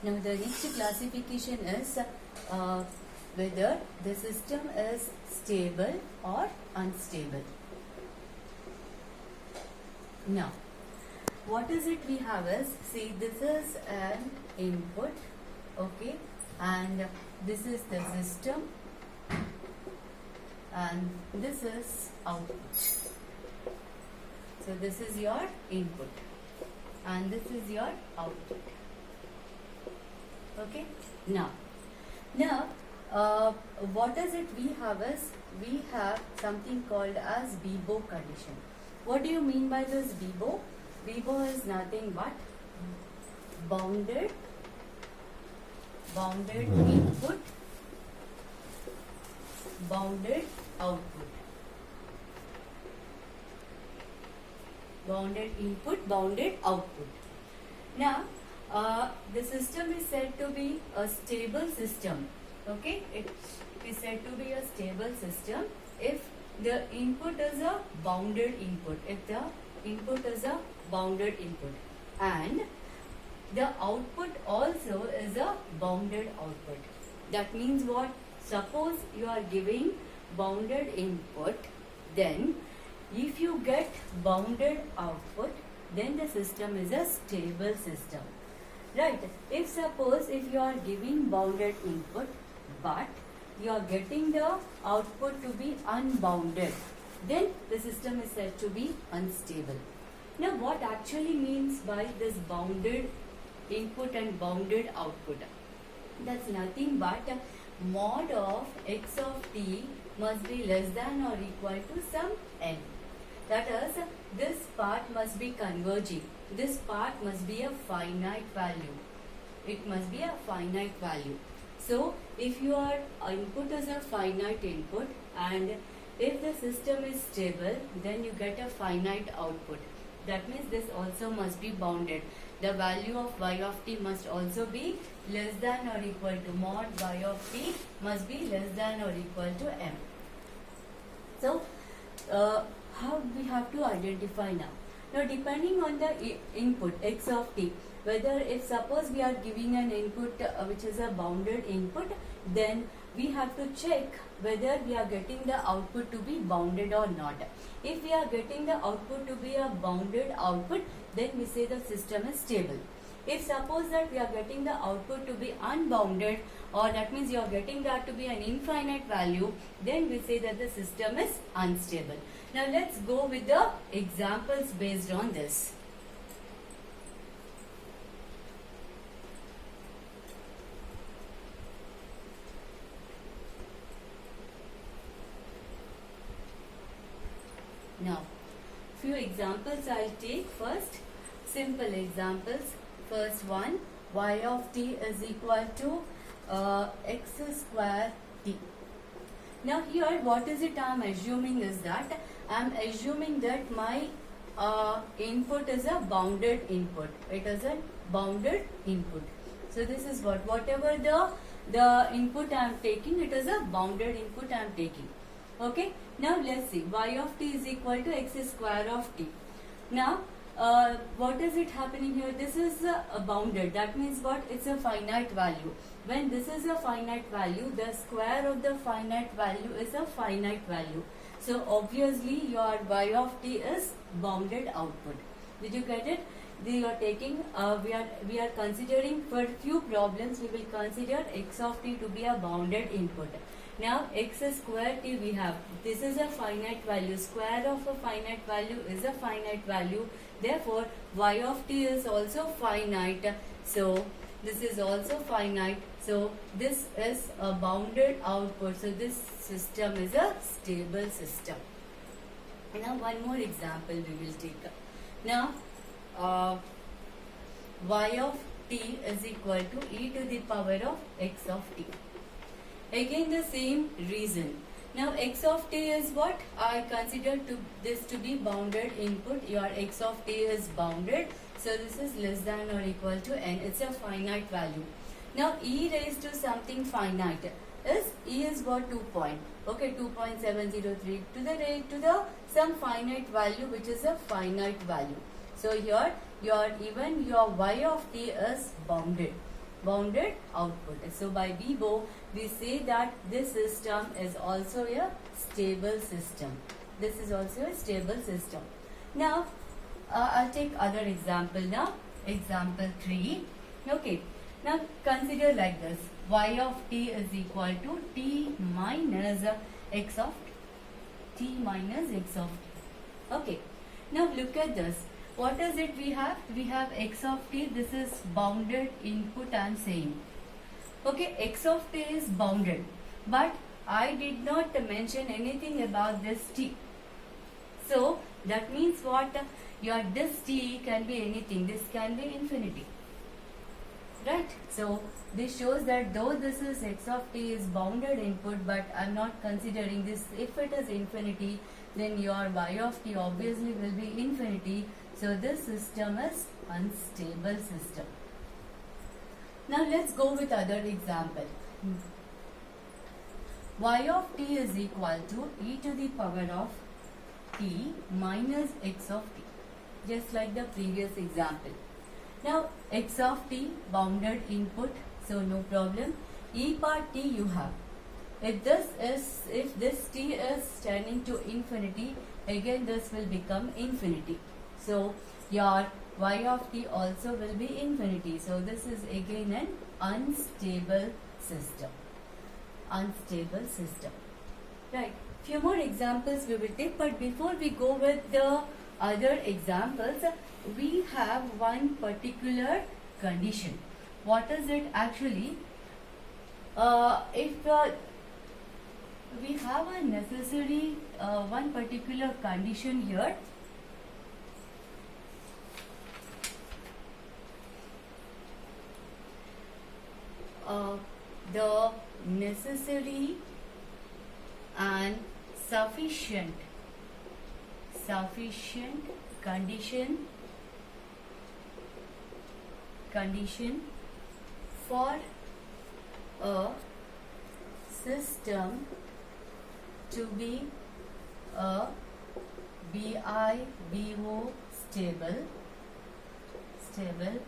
Now the next classification is whether the system is stable or unstable. Now, what is it we have is, see, this is an input, okay, and this is the system, and this is output. So this is your input and this is your output. Okay. Now what is it we have is, we have something called as Bibo condition. What do you mean by this Bibo? Bibo is nothing but bounded input, bounded output. Bounded input, bounded output. Now, the system is said to be a stable system. Okay, it is said to be a stable system if the input is a bounded input. If the input is a bounded input, and the output also is a bounded output. That means what? Suppose you are giving bounded input, then if you get bounded output, then the system is a stable system, right? If suppose if you are giving bounded input but you are getting the output to be unbounded, then the system is said to be unstable. Now what actually means by this bounded input and bounded output? That's nothing but mod of x of t must be less than or equal to some n. That is, this part must be converging. This part must be a finite value. It must be a finite value. So, if your input is a finite input and if the system is stable, then you get a finite output. That means this also must be bounded. The value of y of t must also be less than or equal to mod y of t must be less than or equal to m. So, how we have to identify now? Now, depending on the input x of t, whether if suppose we are giving an input which is a bounded input, then we have to check whether we are getting the output to be bounded or not. If we are getting the output to be a bounded output, then we say the system is stable. If suppose that we are getting the output to be unbounded, or that means you are getting that to be an infinite value, then we say that the system is unstable. Now let's go with the examples based on this. Now, few examples I'll take first. Simple examples. First one, y of t is equal to x square t. Now here what is it I am assuming is that I am assuming that my input is a bounded input. It is a bounded input. So this is what, whatever the input I am taking, it is a bounded input I am taking. Okay. Now let's see, y of t is equal to x square of t. Now what is it happening here? This is bounded. That means what? It's a finite value. When this is a finite value, the square of the finite value is a finite value. So obviously your y of t is bounded output. Did you get it? We are taking we are considering, for few problems we will consider x of t to be a bounded input. Now x square t we have, this is a finite value, square of a finite value is a finite value, therefore y of t is also finite, so this is also finite, so this is a bounded output, so this system is a stable system. Now one more example we will take. Now y of t is equal to e to the power of x of t. Again the same reason. Now x of t is what? I consider this to be bounded input. Your x of t is bounded. So this is less than or equal to n. It's a finite value. Now e raised to something finite is, e is what? 2 point. Okay, 2.703 to the some finite value which is a finite value. So here your y of t is bounded. bounded output. So by VBO, we say that this system is also a stable system. This is also a stable system. Now, I'll take other example now. Example 3. Okay. Now consider like this. Y of t is equal to t minus x of t minus x of t. Okay. Now look at this. What is it we have? We have x of t. This is bounded input I am saying. Okay, x of t is bounded. But I did not mention anything about this t. So that means what? Your this t can be anything. This can be infinity. Right? So this shows that though this is x of t is bounded input, but I am not considering this. If it is infinity, then your y of t obviously will be infinity. So this system is unstable system. Now let's go with other example. Y of t is equal to e to the power of t minus x of t. Just like the previous example. Now x of t bounded input, so no problem. E part t you have. If this t is tending to infinity, again this will become infinity. So your y of t also will be infinity. So this is again an unstable system. Unstable system. Right. Few more examples we will take, but before we go with the other examples, we have one particular condition. What is it actually? If we have a necessary one particular condition here. The necessary and sufficient condition for a system to be a BIBO stable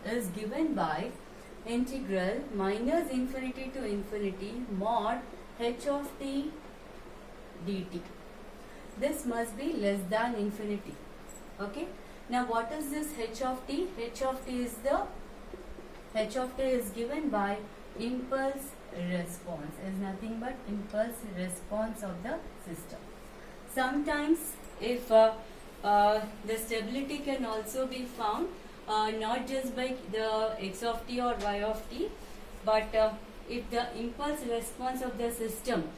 is given by integral minus infinity to infinity mod h of t dt. This must be less than infinity. Okay. Now what is this h of t? H of t is given by impulse response. Is nothing but impulse response of the system. Sometimes if the stability can also be found not just by the x of t or y of t, but if the impulse response of the system,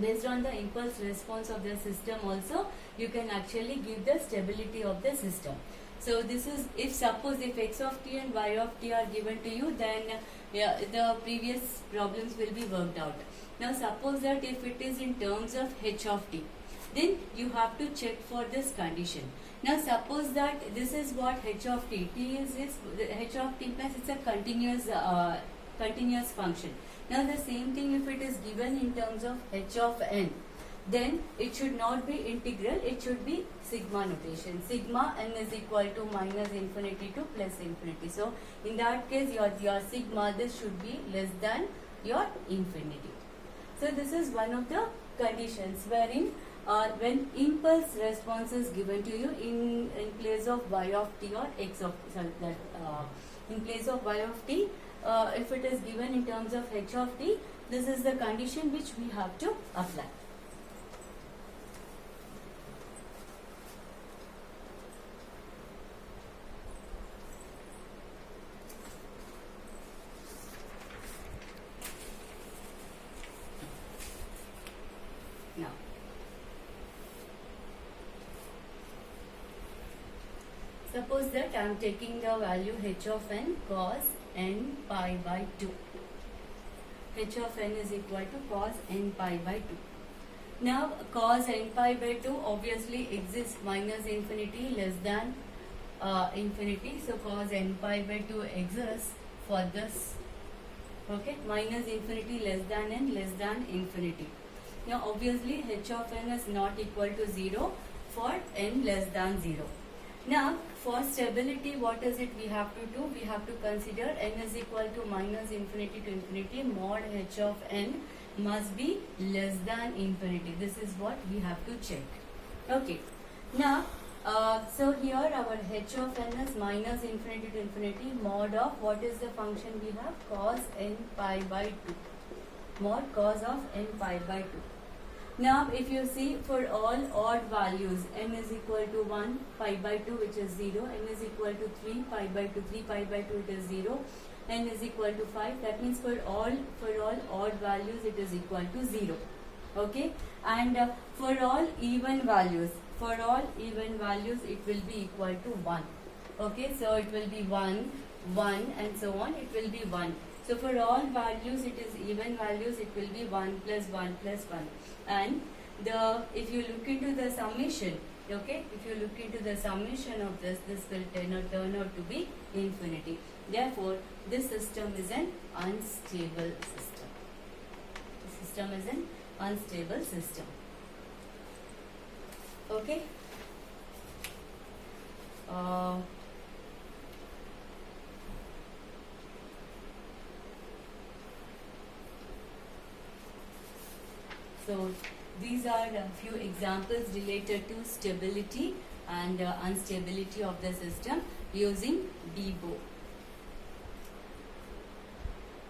based on the impulse response of the system also, you can actually give the stability of the system. So this is if suppose if x of t and y of t are given to you, then the previous problems will be worked out. Now suppose that if it is in terms of h of t, then you have to check for this condition. Now suppose that this is what h of t is h of t plus it's a continuous function. Now the same thing if it is given in terms of h of n, then it should not be integral, it should be sigma notation. Sigma n is equal to minus infinity to plus infinity. So in that case your sigma, this should be less than your infinity. So this is one of the conditions wherein when impulse response is given to you in place of y of t or x of in place of y of t, if it is given in terms of h of t, this is the condition which we have to apply. Now, suppose that I am taking the value h of n cos n pi by 2. H of n is equal to cos n pi by 2. Now cos n pi by 2 obviously exists minus infinity less than infinity. So cos n pi by 2 exists for this. Okay, minus infinity less than n less than infinity. Now obviously h of n is not equal to 0 for n less than 0. Now, for stability, what is it we have to do? We have to consider n is equal to minus infinity to infinity. Mod h of n must be less than infinity. This is what we have to check. Okay. Now, so here our h of n is minus infinity to infinity. Mod of what is the function we have? Cos n pi by 2. Mod cos of n pi by 2. Now, if you see for all odd values, n is equal to 1, pi by 2, which is 0, n is equal to 3, pi by 2, 3 pi by 2, it is 0, n is equal to 5, that means for all odd values, it is equal to 0, okay, and for all even values, it will be equal to 1, okay, so it will be 1, 1 and so on, it will be 1. So for all values, it is even values, it will be 1 plus 1 plus 1. And if you look into the summation, okay, if you look into the summation of this will turn out to be infinity. Therefore, this system is an unstable system. The system is an unstable system. Okay. So these are a few examples related to stability and instability of the system using DBO.